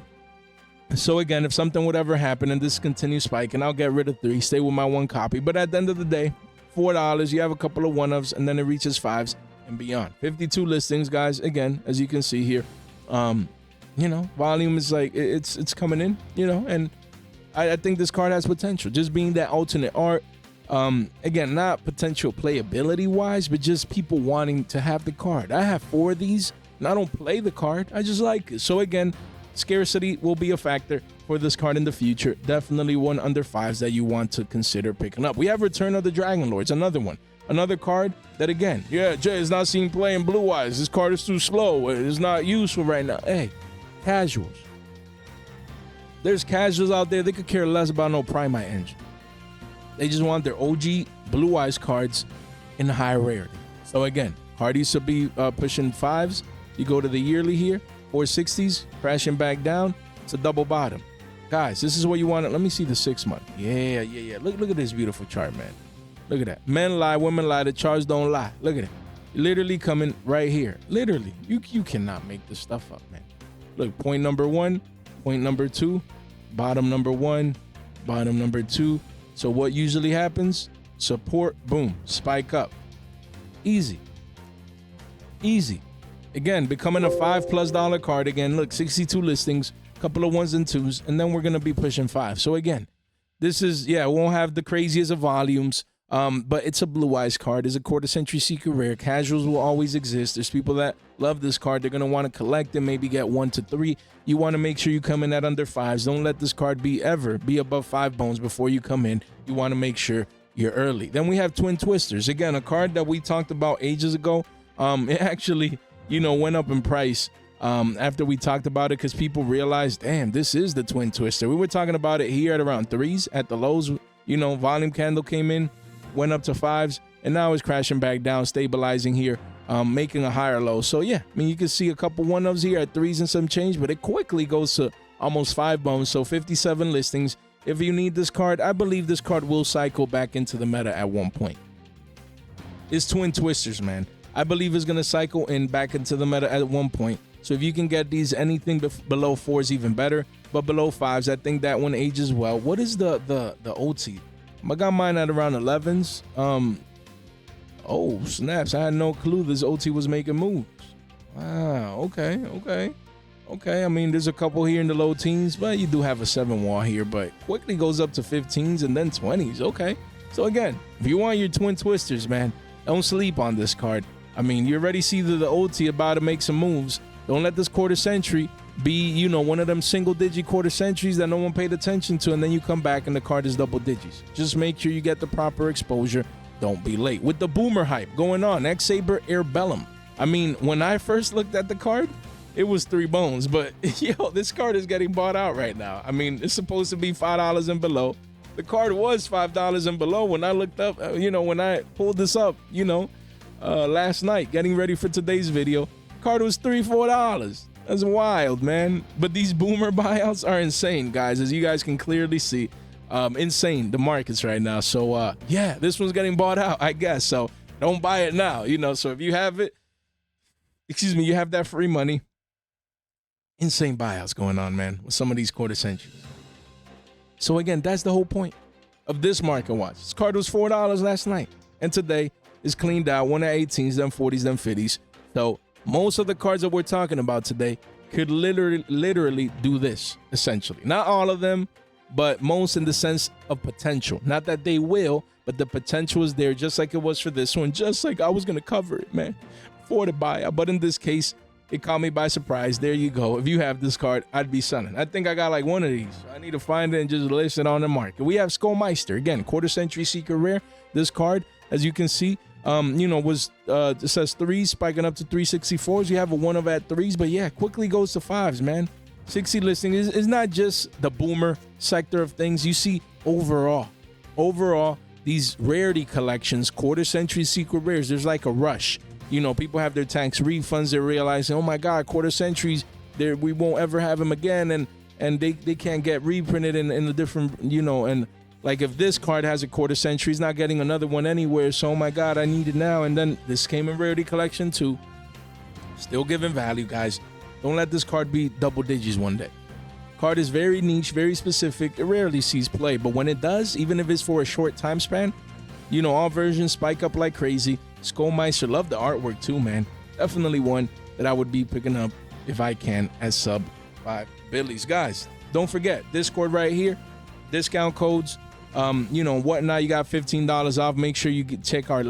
So again, if something would ever happen and this continues spiking, I'll get rid of 3, stay with my 1 copy. But at the end of the day, $4, you have a couple of 1-ofs, and then it reaches 5s and beyond. 52 listings, guys. Again, as you can see here, you know, volume is like, it's coming in, you know, and I think this card has potential. Just being that alternate art, again, not potential playability wise, but just people wanting to have the card. I have 4 of these, and I don't play the card. I just like it. So again, scarcity will be a factor for this card in the future. Definitely one under 5s that you want to consider picking up. We have Return of the Dragon Lords, another one. Another card that, again, yeah, Jay is not seen play in Blue Eyes. This card is too slow. It's not useful right now. Hey, casuals. There's casuals out there. They could care less about no Primite engine. They just want their OG Blue Eyes cards in high rarity. So again, card used to be pushing 5s. You go to the yearly here, 460s, crashing back down. It's a double bottom. Guys, this is what you want. Let me see the 6 month. Yeah. Look at this beautiful chart, man. Look at that. Men lie, women lie. The charts don't lie. Look at it. Literally coming right here. Literally. You cannot make this stuff up, man. Look, point number 1, point number 2, bottom number 1, bottom number 2. So what usually happens? Support, boom, spike up. Easy. Easy. Again, becoming a $5+ card. Again, look, 62 listings, couple of 1s and 2s, and then we're going to be pushing 5. So again, this is, yeah, it won't have the craziest of volumes, but it's a Blue Eyes card. It's a quarter-century secret rare. Casuals will always exist. There's people that love this card. They're going to want to collect it, maybe get 1 to 3. You want to make sure you come in at under 5s. Don't let this card be above 5 bones before you come in. You want to make sure you're early. Then we have Twin Twisters. Again, a card that we talked about ages ago. It actually, you know, went up in price after we talked about it because people realized, damn, this is the Twin Twister. We were talking about it here at around 3s at the lows. You know, volume candle came in, went up to 5s, and now it's crashing back down, stabilizing here, making a higher low. So yeah, I mean, you can see a couple 1-ofs here at 3s and some change, but it quickly goes to almost 5 bones. So 57 listings. If you need this card, I believe this card will cycle back into the meta at one point. It's Twin Twisters, man. I believe it's going to cycle in back into the meta at one point. So if you can get these, anything below 4s even better, but below 5s, I think that one ages well. What is the OT? I got mine at around 11s. Oh, snaps. I had no clue this OT was making moves. Wow, okay. I mean, there's a couple here in the low teens, but you do have a 7 wall here, but quickly goes up to 15s and then 20s. Okay. So again, if you want your Twin Twisters, man, don't sleep on this card. I mean, you already see the OT about to make some moves. Don't let this quarter century be, you know, one of them single digit quarter centuries that no one paid attention to, and then you come back and the card is double digits. Just make sure you get the proper exposure. Don't be late. With the boomer hype going on, X-Saber Airbellum. I mean, when I first looked at the card, it was 3 bones, but yo, this card is getting bought out right now. I mean, it's supposed to be $5 and below. The card was $5 and below when I looked up, you know, when I pulled this up, you know, last night, getting ready for today's video. Card was $3-4. That's wild, man. But these boomer buyouts are insane, guys, as you guys can clearly see. Insane, the markets right now. So, yeah, this one's getting bought out, I guess. So don't buy it now, you know. So if you have it, you have that free money. Insane buyouts going on, man, with some of these quarter centuries. So again, that's the whole point of this market watch. This card was $4 last night, and today is cleaned out. 1 at 18s, then 40s, then 50s. So most of the cards that we're talking about today could literally do this, essentially. Not all of them, but most in the sense of potential. Not that they will, but the potential is there, just like it was for this one, just like I was going to cover it, man, for the buyout. But in this case, it caught me by surprise. There you go. If you have this card, I'd be selling. I think I got like 1 of these. So I need to find it and just list it on the market. We have Skullmeister. Again, quarter century secret rare. This card, as you can see, you know, was it says 3s spiking up to 364s. You have a 1 of at 3s, but yeah, quickly goes to 5s, man. 60 listings is not just the boomer sector of things. You see overall, these rarity collections, quarter century secret rares, there's like a rush. You know, people have their tax refunds. They're realizing, oh my God, quarter centuries, we won't ever have them again. And they can't get reprinted in a different, you know, and like if this card has a quarter century, he's not getting another one anywhere. So, oh my God, I need it now. And then this came in rarity collection too. Still giving value, guys. Don't let this card be double digits one day. Card is very niche, very specific. It rarely sees play, but when it does, even if it's for a short time span, you know, all versions spike up like crazy. Skullmeister, love the artwork too, man. Definitely one that I would be picking up if I can as sub 5 Billies. Guys, don't forget, Discord right here, discount codes, you know, whatnot. You got $15 off. Make sure you check our,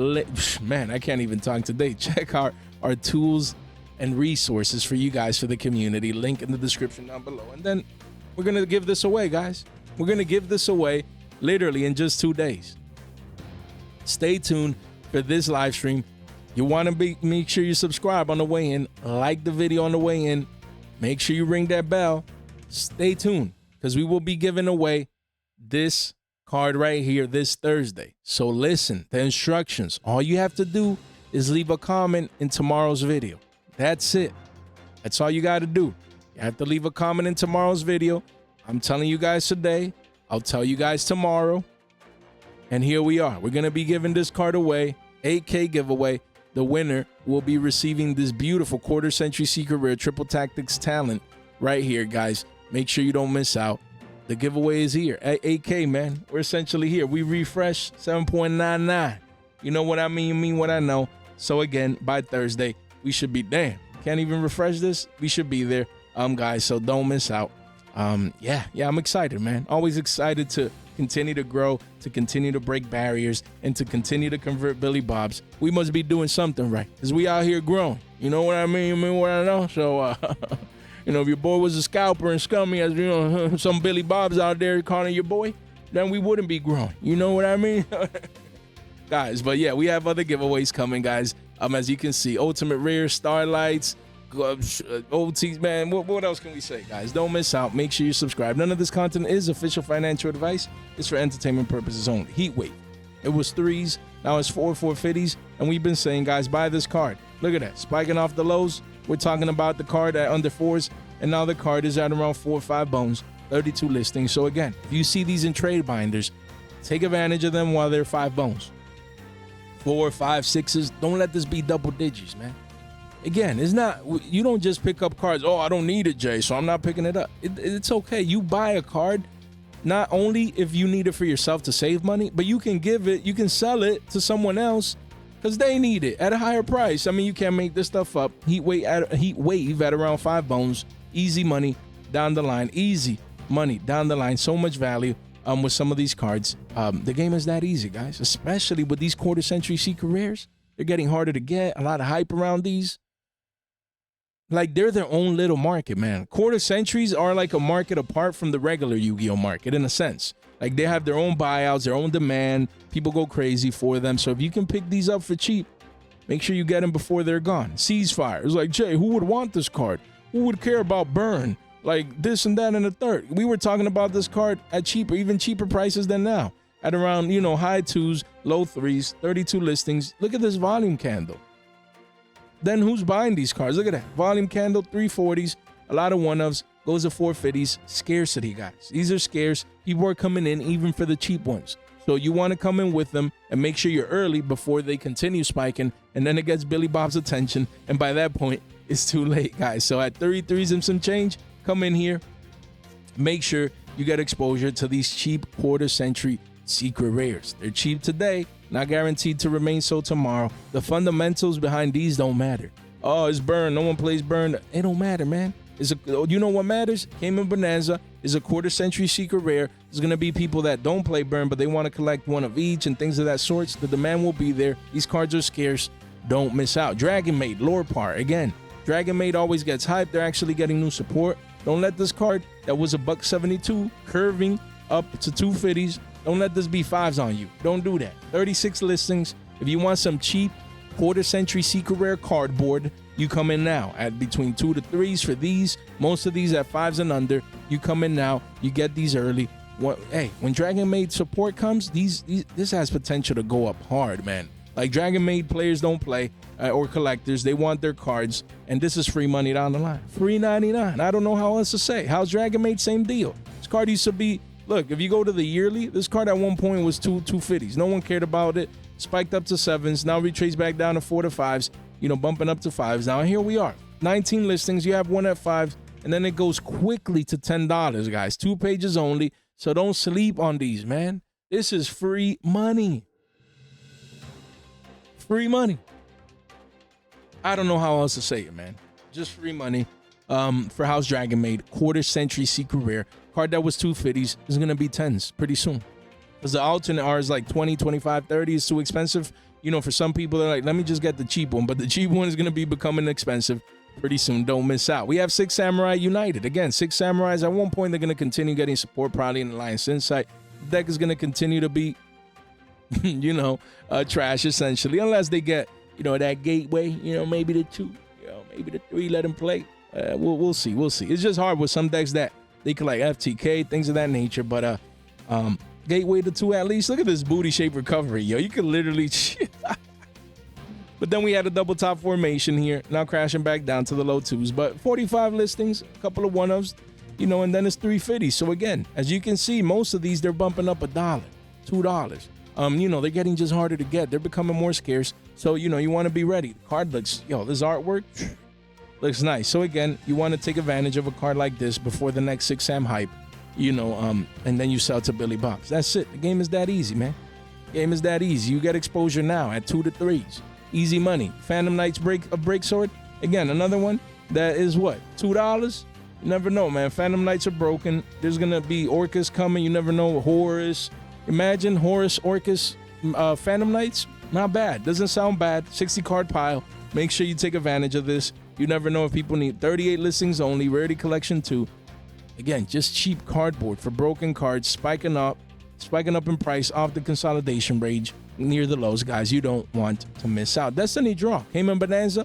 man, I can't even talk today. Check our tools and resources for you guys, for the community. Link in the description down below. And then we're going to give this away, guys. We're going to give this away literally in just 2 days. Stay tuned for this live stream. You want to make sure you subscribe on the way in, like the video on the way in, make sure you ring that bell. Stay tuned, because we will be giving away this card right here this Thursday. So listen, the instructions. All you have to do is leave a comment in tomorrow's video. That's it. That's all you got to do. You have to leave a comment in tomorrow's video. I'm telling you guys today. I'll tell you guys tomorrow. And here we are. We're going to be giving this card away. 8K giveaway. The winner will be receiving this beautiful quarter century secret rare triple tactics talent right here, guys. Make sure you don't miss out. The giveaway is here at 8K, man. We're essentially here. We refresh 7.99. You know what I mean? You mean what I know. So again, by Thursday, we should be, damn, can't even refresh this. We should be there, guys. So don't miss out. Yeah, I'm excited, man. Always excited to continue to grow, to continue to break barriers, and to continue to convert Billy Bobs. We must be doing something right, because we out here growing. You know what I mean? You mean what I know? So, you know, if your boy was a scalper and scummy, as you know, some Billy Bobs out there calling your boy, then we wouldn't be growing. You know what I mean? Guys, but yeah, we have other giveaways coming, guys. As you can see, Ultimate Rare, Starlights, OTs, man. What else can we say, guys? Don't miss out. Make sure you subscribe. None of this content is official financial advice. It's for entertainment purposes only. Heatwave. It was 3s. Now it's 450s. And we've been saying, guys, buy this card. Look at that. Spiking off the lows. We're talking about the card at under 4s. And now the card is at around 4 or 5 bones. 32 listings. So again, if you see these in trade binders, take advantage of them while they're 5 bones. 4, 5, 6s. Don't let this be double digits, man. Again, it's not, you don't just pick up cards. Oh, I don't need it, Jay, so I'm not picking it up. It's okay. You buy a card not only if you need it for yourself to save money, but you can give it, you can sell it to someone else because they need it at a higher price. I mean, you can't make this stuff up. Heat wave at around 5 bones. Easy money down the line. Easy money down the line. So much value with some of these cards. The game is that easy, guys, especially with these quarter century secret rares. They're getting harder to get. A lot of hype around these. Like, they're their own little market, man. Quarter centuries are like a market apart from the regular Yu-Gi-Oh market in a sense. Like, they have their own buyouts, their own demand. People go crazy for them. So if you can pick these up for cheap, make sure you get them before they're gone. Ceasefire. It's like, Jay, who would want this card? Who would care about burn? Like this and that and the third. We were talking about this card at cheaper, even cheaper prices than now. At around, you know, high 2s, low 3s, 32 listings. Look at this volume candle. Then who's buying these cards? Look at that. Volume candle, 340s, a lot of 1-ofs, goes to 450s. Scarcity, guys. These are scarce. People are coming in even for the cheap ones. So you want to come in with them and make sure you're early before they continue spiking. And then it gets Billy Bob's attention. And by that point, it's too late, guys. So at 33s and some change, come in here. Make sure you get exposure to these cheap quarter century secret rares. They're cheap today, not guaranteed to remain so tomorrow. The fundamentals behind these don't matter. Oh, it's burn. No one plays burn. It don't matter, man. You know what matters? Cayman Bonanza is a quarter century secret rare. There's going to be people that don't play burn, but they want to collect one of each and things of that sort. The demand will be there. These cards are scarce. Don't miss out. Dragonmaid, lore part. Again, Dragonmaid always gets hyped. They're actually getting new support. Don't let this card that was a $172 curving up to 250s. Don't let this be 5s on you. Don't do that. 36 listings. If you want some cheap quarter century secret rare cardboard, You come in now at between 2 to 3s for these. Most of these at 5s and under. You come in now. You get these early. Hey, when Dragonmaid support comes, this has potential to go up hard, man. Like, Dragonmaid players don't play, or collectors. They want their cards, and this is free money down the line. $3.99. I don't know how else to say. How's Dragonmaid? Same deal. This card used to be, look, if you go to the yearly, this card at one point was 250s. No one cared about it. Spiked up to 7s. Now retraced back down to 4 to 5s. You know, bumping up to 5s. Now here we are. 19 listings. You have one at 5s, and then it goes quickly to $10, guys. 2 pages only. So don't sleep on these, man. This is free money. Free money. I don't know how else to say it, man. Just free money for House Dragonmaid. Quarter Century Secret Rare. Card that was 250s is going to be 10s pretty soon. Because the alternate are is like 20, 25, 30 is too expensive. You know, for some people, they're like, let me just get the cheap one. But the cheap one is going to be becoming expensive pretty soon. Don't miss out. We have 6 Samurai United. Again, 6 Samurais. At one point, they're going to continue getting support probably in Alliance Insight. The deck is going to continue to be, you know, trash essentially. Unless they get, you know, that gateway, you know, maybe the 2, you know, maybe the 3, let them play. We'll see. We'll see. It's just hard with some decks that they can like FTK, things of that nature. But gateway to 2 at least. Look at this booty shape recovery, yo. You could literally But then we had a double top formation here, now crashing back down to the low 2s. But 45 listings, a couple of one-ofs, you know, and then it's 350. So again, as you can see, most of these, they're bumping up $1, $2. You know, they're getting just harder to get. They're becoming more scarce. So, you know, you want to be ready. The card looks, yo, this artwork looks nice. So again, you want to take advantage of a card like this before the next 6 Sam hype, you know, and then you sell to Billy Box. That's it. The game is that easy, man. Game is that easy. You get exposure now at 2 to 3s. Easy money. Phantom Knight's break sword. Again, another one that is what? $2? You never know, man. Phantom Knights are broken. There's going to be Orcus coming. You never know. Horus. Imagine Horus, Orcus, Phantom Knights. Not bad. Doesn't sound bad. 60 card pile. Make sure you take advantage of this. You never know if people need 38 listings only. Rarity Collection 2. Again, just cheap cardboard for broken cards. Spiking up in price off the consolidation range near the lows, guys. You don't want to miss out. Destiny Draw came in Bonanza.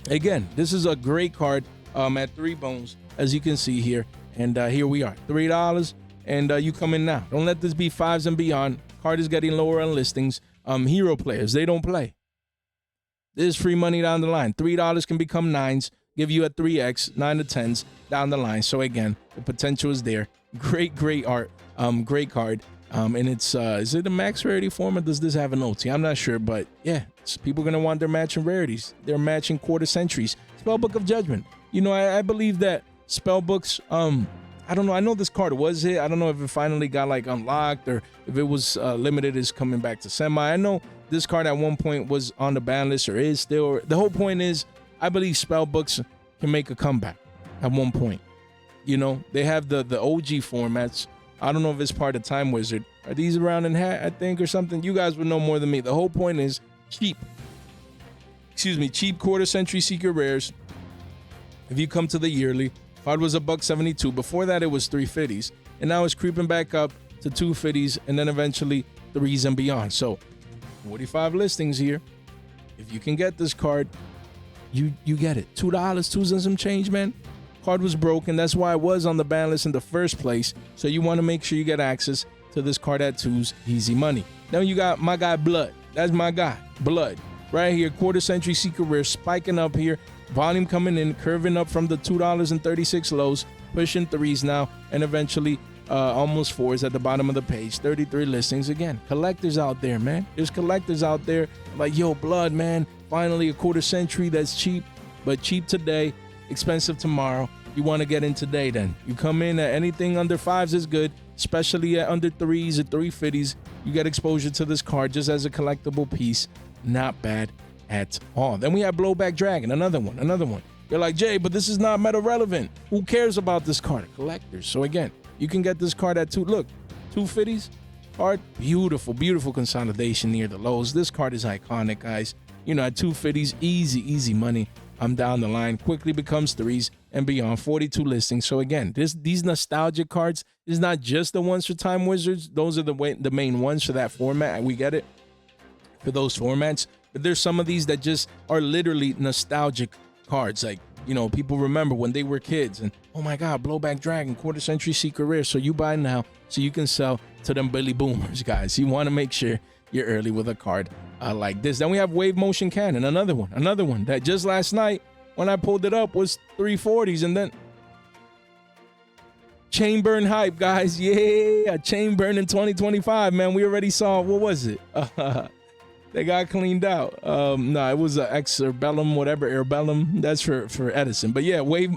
Again, this is a great card at 3 bones, as you can see here. And here we are, $3. And you come in now. Don't let this be 5s and beyond. Card is getting lower on listings. Hero players, they don't play. This is free money down the line. $3 can become 9s. Give you a 3x, 9 to 10s down the line. So again, the potential is there. Great art. Great card. And it's is it a max rarity form, or does this have an OT? I'm not sure, but yeah, people are gonna want their matching rarities. They're matching quarter centuries. Spellbook of Judgment. You know, I believe that spellbooks, I don't know. I know this card was hit. I don't know if it finally got like unlocked or if it was limited is coming back to semi. I know this card at one point was on the ban list or is still. The whole point is, I believe spellbooks can make a comeback at one point. You know, they have the OG formats. I don't know if it's part of Time Wizard. Are these around in hat, I think, or something? You guys would know more than me. The whole point is cheap. Cheap quarter century secret rares. If you come to the yearly, card was $1.72. Before that, it was 350s. And now it's creeping back up to 250s and then eventually 3s and beyond. So 45 listings here. If you can get this card, you get it. $2, 2s and some change, man. Card was broken. That's why it was on the ban list in the first place. So you want to make sure you get access to this card at 2s. Easy money. Then you got my guy Blood. That's my guy, Blood. Right here, quarter century secret rare spiking up here. Volume coming in, curving up from the $2.36 lows, pushing 3s now, and eventually almost 4s at the bottom of the page. 33 listings. Again, collectors out there, man. There's collectors out there like, yo, Blood, man. Finally a quarter century that's cheap, but cheap today, expensive tomorrow. You want to get in today, then you come in at anything under 5s is good, especially at under 3s or 350s. You get exposure to this card just as a collectible piece. Not bad at all. Then we have Blowback Dragon, another one. You're like, Jay, but this is not meta relevant. Who cares about this card? Collectors. So again, you can get this card at 250s. Card, beautiful consolidation near the lows. This card is iconic, guys. You know, at 250s, easy money. I'm down the line, quickly becomes 3s and beyond. 42 listings. So again, these nostalgic cards is not just the ones for Time Wizards. Those are the main ones for that format. We get it. For those formats, But there's some of these that just are literally nostalgic cards. Like, you know, people remember when they were kids and, oh my God, Blowback Dragon, quarter century secret rare. So you buy now so you can sell to them Billy Boomers, guys. You want to make sure you're early with a card like this. Then we have Wave Motion Cannon, another one that just last night when I pulled it up was 340s. And then Chain Burn hype, guys. Yeah, Chain Burn in 2025, man. We already saw, what was it? They got cleaned out. No, it was an X Herbellum, whatever, Herbellum. That's for Edison. But yeah, Wave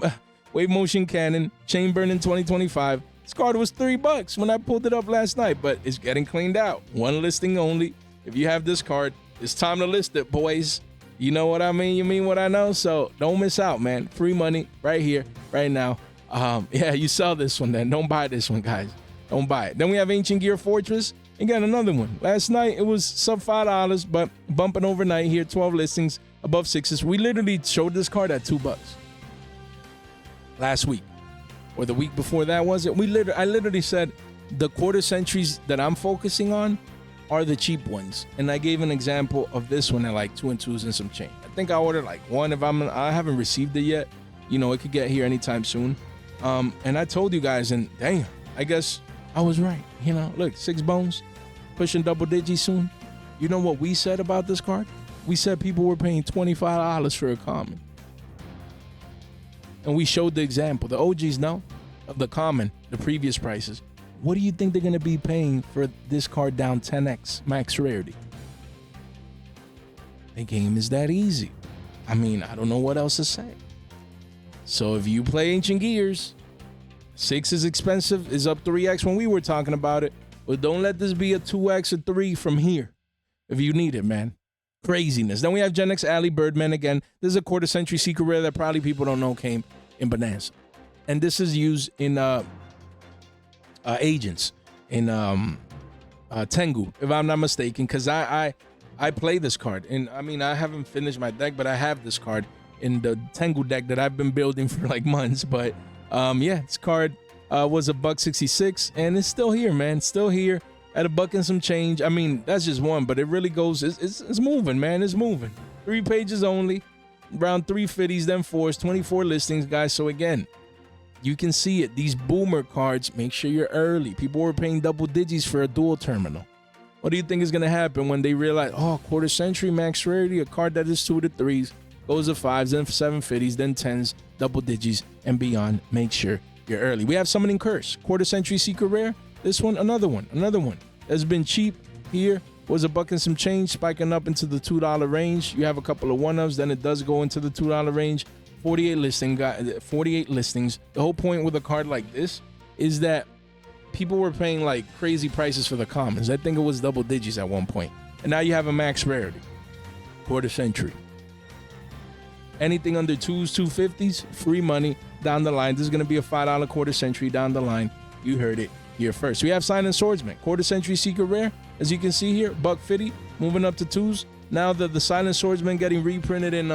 Motion Cannon, Chain Burn in 2025. This card was $3 when I pulled it up last night, but it's getting cleaned out. One listing only. If you have this card, it's time to list it, boys. You know what I mean? You mean what I know? So don't miss out, man. Free money right here, right now. Yeah, you sell this one then. Don't buy this one, guys. Don't buy it. Then we have Ancient Gear Fortress. Again, another one. Last night, it was sub $5, but bumping overnight here, 12 listings, above 6s. We literally showed this card at $2 last week, or the week before that, was it? I literally said the quarter centuries that I'm focusing on are the cheap ones. And I gave an example of this one at like 2 and 2s and some change. I think I ordered like one. I haven't received it yet. You know, it could get here anytime soon. And I told you guys, and damn, I guess I was right. You know, look, 6 bones, pushing double digits soon. You know what we said about this card? We said people were paying $25 for a common. And we showed the example. The OGs know of the common, the previous prices. What do you think they're going to be paying for this card down 10x max rarity? The game is that easy. I mean, I don't know what else to say. So if you play Ancient Gears, 6 is expensive, is up 3x when we were talking about it. But don't let this be a 2x or 3 from here if you need it, man. Craziness. Then we have Gen X Alley Birdman again. This is a quarter century secret rare that probably people don't know came in Bonanza. And this is used in Agents, in Tengu, if I'm not mistaken, because I play this card. And I mean, I haven't finished my deck, but I have this card in the Tengu deck that I've been building for like months. But yeah, this card was $1.66 and it's still here, man. Still here at $1 and some change. I mean, that's just one, but it really goes, it's moving, man. It's moving. 3 pages only, around 350s, then 4s, 24 listings, guys. So again, you can see it. These boomer cards, make sure you're early. People were paying double digits for a dual terminal. What do you think is going to happen when they realize, oh, quarter century max rarity, a card that is 2 to 3s, goes to 5s, then 750s, then 10s, double digits, and beyond. Make sure you're early. We have Summoning Curse, quarter century secret rare. This one, another one that's been cheap here, was $1 and some change, spiking up into the $2 range. You have a couple of 1-ofs, then it does go into the $2 range. 48 listings. The whole point with a card like this is that people were paying like crazy prices for the commons. I think it was double digits at one point. And now you have a max rarity, quarter century. Anything under 2s, 250s, free money down the line. This is going to be a $5 quarter century down the line. You heard it here first. We have Silent Swordsman, quarter century secret rare. As you can see here, $1.50, moving up to 2s. Now the Silent Swordsman getting reprinted in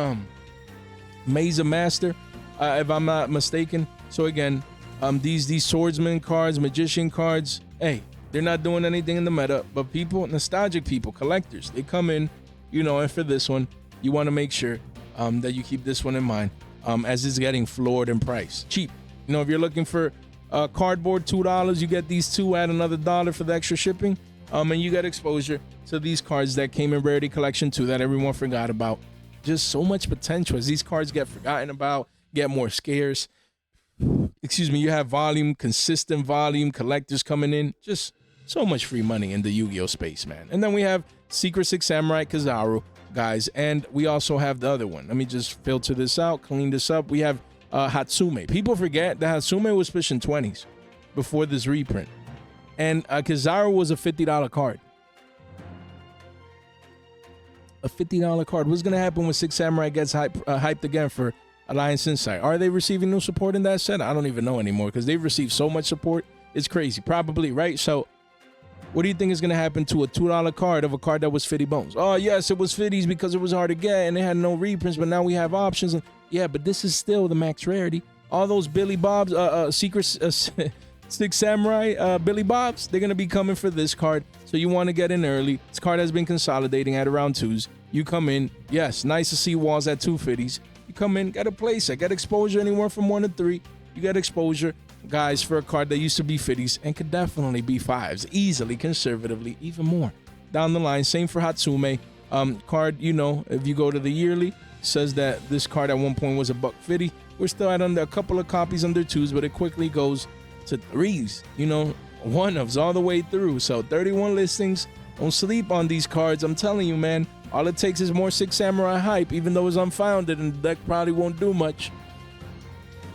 Maze of Master, if I'm not mistaken. So again, these swordsman cards, magician cards, hey, they're not doing anything in the meta, but people, nostalgic people, collectors, they come in, you know, and for this one, you want to make sure that you keep this one in mind, as it's getting floored in price. Cheap. You know, if you're looking for cardboard, $2, you get these 2, add another $1 for the extra shipping, and you get exposure to these cards that came in Rarity Collection 2 that everyone forgot about. Just so much potential as these cards get forgotten about, get more scarce. Excuse me, you have volume, consistent volume, collectors coming in. Just so much free money in the Yu-Gi-Oh space, man. And then we have Secret Six Samurai Kizaru, guys. And we also have the other one. Let me just filter this out, clean this up. We have Hatsume. People forget that Hatsume was pushing 20s before this reprint. And Kizaru was a $50 card. A $50 card. What's going to happen when Six Samurai gets hyped again for Alliance Insight? Are they receiving new support in that set? I don't even know anymore because they've received so much support. It's crazy. Probably, right? So what do you think is going to happen to a $2 card of a card that was 50 bones? Oh, yes, it was 50s because it was hard to get and they had no reprints, but now we have options. And yeah, but this is still the max rarity. All those Billy Bobs, Six Samurai, Billy Bobs, they're going to be coming for this card. So you want to get in early. This card has been consolidating at around 2s. You come in, yes, nice to see walls at 250s. You come in, get a playset, get exposure anywhere from 1 to 3. You get exposure, guys, for a card that used to be 50s and could definitely be 5s, easily, conservatively, even more. Down the line, same for Hatsume. Card, you know, if you go to the yearly, says that this card at one point was $150. We're still at under a couple of copies under 2s, but it quickly goes to 3s, you know, 1-ofs all the way through. So 31 listings. Don't sleep on these cards. I'm telling you, man, all it takes is more Six Samurai hype, even though it's unfounded and the deck probably won't do much.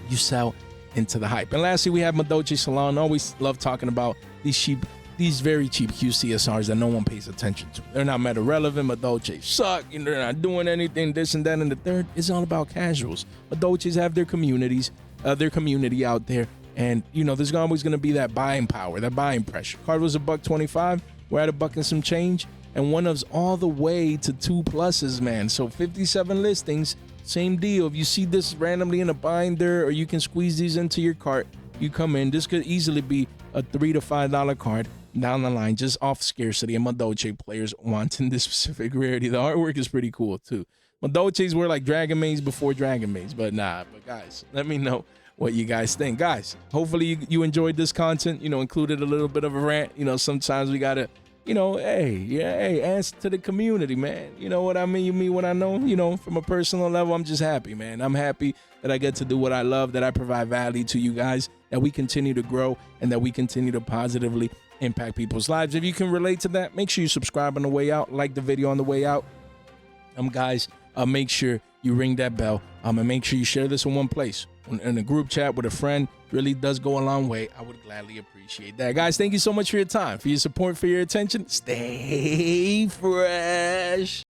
You sell into the hype. And lastly, we have Madochi Salon. Always love talking about these very cheap QCSRs that no one pays attention to. They're not meta relevant. Madochi suck. You know, they're not doing anything, this and that. And the third is all about casuals. Madochis have their communities, their community out there. And, you know, there's always going to be that buying power, that buying pressure. Card was $125. We're at $1 and some change. And 1-ofs all the way to 2+, man. So 57 listings, same deal. If you see this randomly in a binder or you can squeeze these into your cart, you come in. This could easily be a $3 to $5 card down the line, just off scarcity and Madochi players wanting this specific rarity. The artwork is pretty cool too. Madochis were like Dragonmaids before Dragonmaids, but nah. But guys, let me know what you guys think. Guys, hopefully you enjoyed this content, you know, included a little bit of a rant. You know, sometimes we gotta, you know, hey, answer to the community, man. You know what I mean? You mean what I know? You know, from a personal level, I'm just happy, man. I'm happy that I get to do what I love, that I provide value to you guys, that we continue to grow, and that we continue to positively impact people's lives. If you can relate to that, make sure you subscribe on the way out, like the video on the way out. Guys, make sure you ring that bell, and make sure you share this in one place. In a group chat with a friend really does go a long way. I would gladly appreciate that. Guys, thank you so much for your time, for your support, for your attention. Stay fresh.